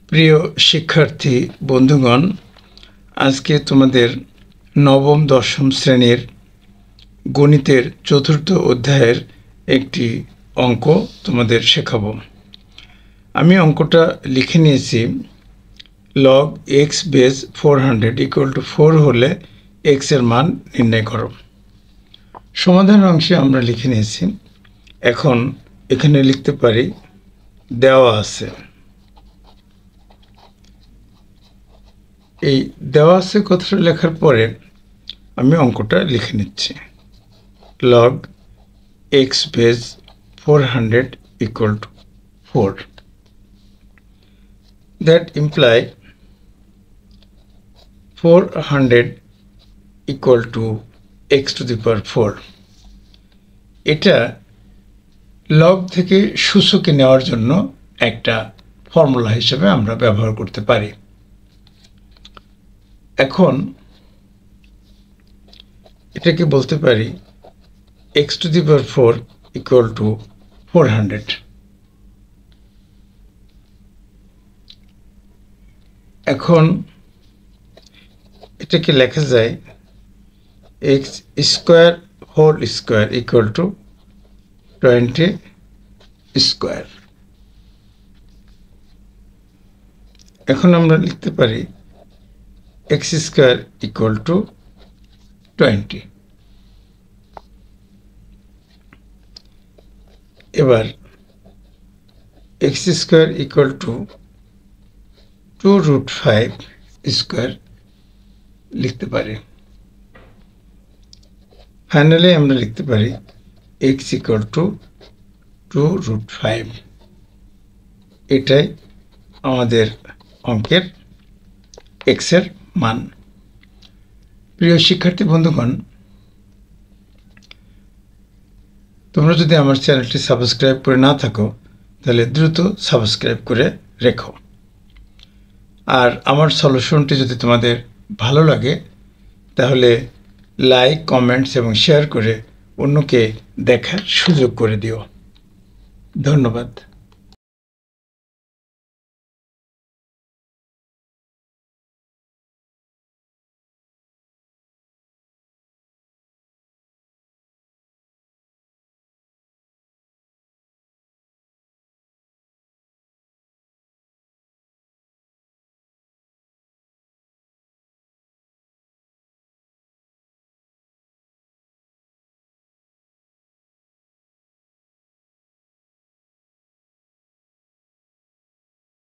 প্রিয় শিক্ষার্থী বন্ধুগণ, আজকে তোমাদের নবম দশম শ্রেণীর গণিতের চতুর্থ অধ্যায়ের একটি অঙ্ক তোমাদের শেখাবো। আমি অঙ্কটা লিখে নিয়েছি, log x base 400 equal to 4 হলে x এর মান নির্ণয় করো। সমাধান অংশে আমরা লিখে নিয়েছি। এখন এখানে লিখতে পারি দেওয়া আছে। এই দেওয়া আছে কথাটা লেখার পরে আমি অঙ্কটা লিখে নিচ্ছি। log x base 400 equal to 4. That imply 400 equal to x to the power 4. এটা log থেকে সূচকে নেওয়ার জন্য একটা ফর্মুলা হিসেবে আমরা ব্যবহার করতে পারি। এখন এটাকে বলতে পারি x to the power 4 equal to 400. এখন এটাকে লেখা যায় x square whole square equal to 20 square. এখন আমরা লিখতে পারি x স্কয়ার ইকুয়াল টু 20। এবার x square equal two 2√5 square লিখতে পারি। ফাইনালি আমরা লিখতে পারি x ইকুয়াল টু 2√5। এটাই আমাদের অঙ্কের x এর মান। প্রিয় শিক্ষার্থী বন্ধুগণ, তোমরা যদি আমার চ্যানেলটি সাবস্ক্রাইব করে না থাকো তাহলে দ্রুত সাবস্ক্রাইব করে রেখো। আর আমার সলিউশনটি যদি তোমাদের ভালো লাগে তাহলে লাইক, কমেন্টস এবং শেয়ার করে অন্যকে দেখার সুযোগ করে দিও। ধন্যবাদ।